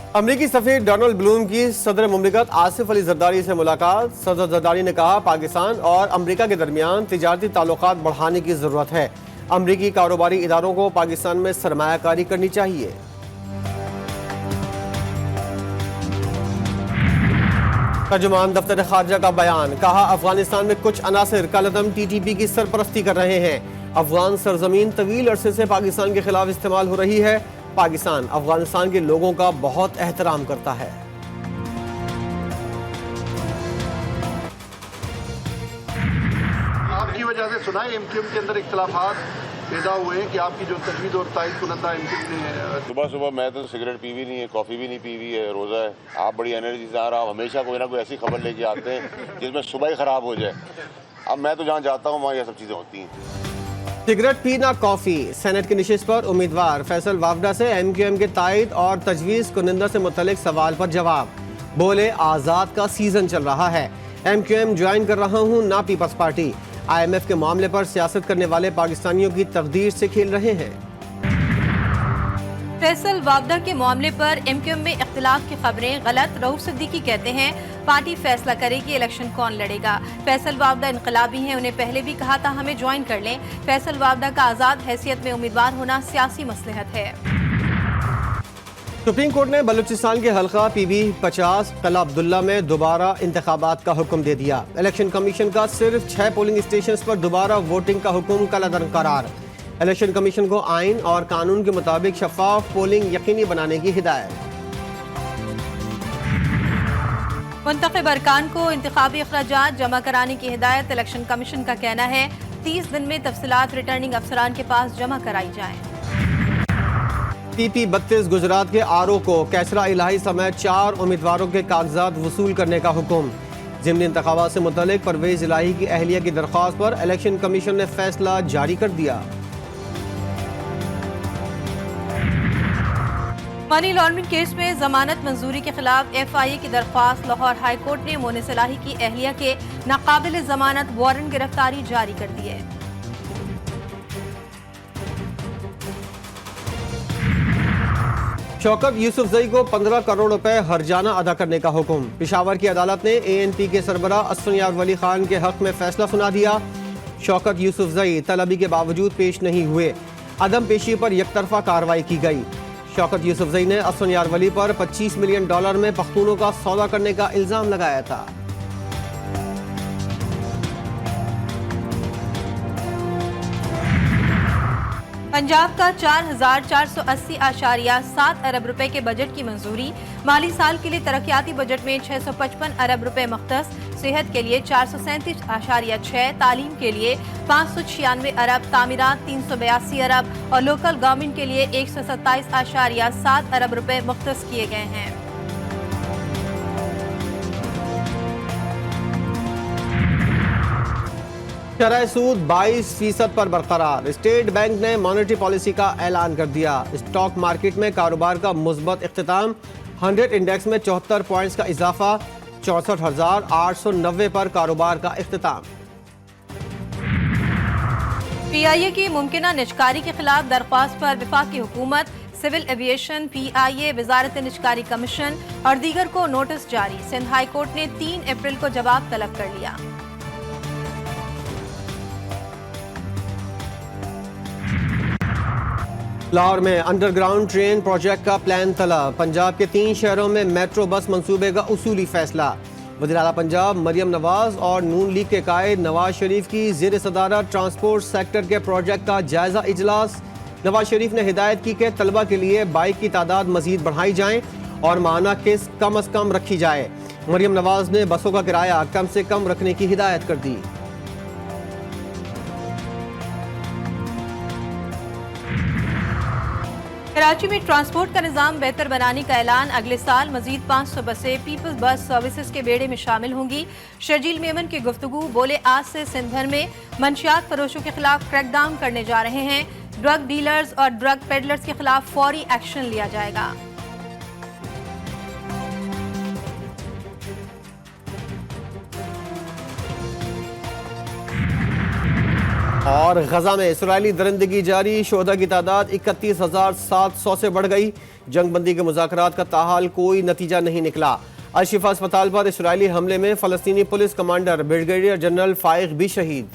अमरीकी सफीर Donald Bloom की सदर मुमलिकत आसिफ अली जरदारी से मुलाकात। सदर जरदारी ने कहा पाकिस्तान और अमरीका के दरमियान तिजारती ताल्लुकात बढ़ाने की जरूरत है। अमरीकी कारोबारी इदारों को पाकिस्तान में सरमायाकारी करनी चाहिए। तर्जुमान दफ्तर खारजा का बयान, कहा अफगानिस्तान में कुछ अनासिर कलअदम TTP की सरपरस्ती कर रहे हैं। अफगान सरजमीन तवील अरसे से पाकिस्तान के खिलाफ इस्तेमाल हो रही है। पाकिस्तान अफगानिस्तान के लोगों का बहुत एहतराम करता है। आपकी वजह से सुना है MQM के अंदर इख्तिलाफात पैदा हुए कि आपकी जो तजवीज़ और तायद कुनंदा MQM ने सुबह सुबह मैं तो सिगरेट पी भी नहीं है, कॉफ़ी भी नहीं पी हुई है, रोज़ा है। आप बड़ी एनर्जी से आ रहा, आप हमेशा कोई ना कोई ऐसी खबर लेके आते हैं जिसमें सुबह ही ख़राब हो जाए। अब मैं तो जहाँ जाता हूँ वहाँ ये सब चीज़ें होती हैं। सिगरेट पीना कॉफी। सेनेट की नशिस्त पर उम्मीदवार फैसल वावडा से MQM के तायद और तजवीज़ कुनिंदा से मुतल्लिक सवाल पर जवाब। बोले आज़ाद का सीजन चल रहा है, MQM ज्वाइन कर रहा हूँ ना पीपल्स पार्टी। IMF के मामले पर सियासत करने वाले पाकिस्तानियों की तकदीर से खेल रहे हैं। फैसल वावडा के मामले पर MQM में इख्तिलाफ की खबरें गलत। रऊफ सिद्दीकी कहते हैं पार्टी फैसला करेगी इलेक्शन कौन लड़ेगा। फैसल वावडा इनकलाबी हैं, उन्हें पहले भी कहा था हमें ज्वाइन कर लें। फैसल वावडा का आज़ाद हैसियत में उम्मीदवार होना सियासी मसलहत है। सुप्रीम कोर्ट ने बलूचिस्तान के हल्का PB-50 कला अब्दुल्ला में दोबारा इंतखाबात का हुक्म दे दिया। इलेक्शन कमीशन का सिर्फ 6 पोलिंग स्टेशन पर दोबारा वोटिंग का हुक्म कल करार। इलेक्शन कमीशन को आइन और कानून के मुताबिक शफाफ पोलिंग यकीनी बनाने की हिदायत। मुंतखब अरकान को इंतखाबी अखराजात जमा कराने की हिदायत। इलेक्शन कमीशन का कहना है 30 दिन में तफसीलात रिटर्निंग अफसरान के पास जमा कराई जाएं। PP-32 गुजरात के RO को कैसरा इलाही समेत 4 उम्मीदवारों के कागजात वसूल करने का हुक्म। ज़िमनी इंतखाबात से मुतल्लिक परवेज इलाही की अहलिया की दरख्वास्त पर इलेक्शन कमीशन ने फैसला जारी कर दिया। मनी लॉन्ड्रिंग केस में जमानत मंजूरी के खिलाफ FIA की दरख्वास्त। लाहौर हाई कोर्ट ने मोनिस इलाही की अहलिया के नाकाबिल जमानत वारंट गिरफ्तारी जारी कर दी है। शौकत यूसुफजई को 15 करोड़ रुपए हर्जाना अदा करने का हुक्म। पेशावर की अदालत ने ANP के सरबराह असफन यार वली खान के हक में फैसला सुना दिया। शौकत यूसुफजई तलबी के बावजूद पेश नहीं हुए, अदम पेशी पर यकतरफा कार्रवाई की गई। शौकत यूसुफजई ने असफन यार वली पर $25 मिलियन में पख्तूनों का सौदा करने का इल्जाम लगाया था। पंजाब का 4,480.7 अरब रुपए के बजट की मंजूरी। माली साल के लिए तरक्याती बजट में 655 अरब रुपए मख्तस। सेहत के लिए 437.6, तालीम के लिए 596 अरब, तामीरात 382 अरब और लोकल गवर्नमेंट के लिए 127.7 अरब रुपए मुख्तस किए गए हैं। शरह सूद 22% पर बरकरार। स्टेट बैंक ने मॉनेटरी पॉलिसी का ऐलान कर दिया। स्टॉक मार्केट में कारोबार का मुस्बत इख्तिताम। 100 इंडेक्स में 74 पॉइंट्स का इजाफा। 64,890 पर कारोबार का इख्तिताम। PIA की मुमकिना निजकारी के खिलाफ दरख्वास्त पर वफाकी हुकूमत, सिविल एविएशन, PIA, वजारत निजकारी कमीशन और दीगर को नोटिस जारी। सिंध हाई कोर्ट ने 3 अप्रैल को जवाब तलब कर लिया। लाहौर में अंडरग्राउंड ट्रेन प्रोजेक्ट का प्लान तलब। पंजाब के 3 शहरों में मेट्रो बस मंसूबे का उसूली फैसला। वज़ीर आला पंजाब मरियम नवाज और नून लीग के कायद नवाज शरीफ की ज़ेर सदारत ट्रांसपोर्ट सेक्टर के प्रोजेक्ट का जायजा इजलास। नवाज शरीफ ने हिदायत की कि तलबा के लिए बाइक की तादाद मजीद बढ़ाई जाए और माना किस्त कम अज़ कम रखी जाए। मरियम नवाज ने बसों का किराया कम से कम रखने की हिदायत कर दी। कराची में ट्रांसपोर्ट का निजाम बेहतर बनाने का ऐलान। अगले साल मजीद 500 बसें पीपल्स बस सर्विसेज के बेड़े में शामिल होंगी। शर्जील मेमन की गुफ्तगू। बोले आज से सिंध भर में मंशियात फरोशों के खिलाफ क्रैकडाउन करने जा रहे हैं। ड्रग डीलर्स और ड्रग पेडलर्स के खिलाफ फौरी एक्शन लिया जाएगा। और गजा में इसराइली दरिंदगी जारी, शोहदा की तादाद 31,700 से बढ़ गई। जंगबंदी के मुज़ाकरात का ताहाल कोई नतीजा नहीं निकला। अल-शिफा अस्पताल पर इसराइली हमले में फ़लस्तीनी पुलिस कमांडर ब्रिगेडियर जनरल फाइक भी शहीद।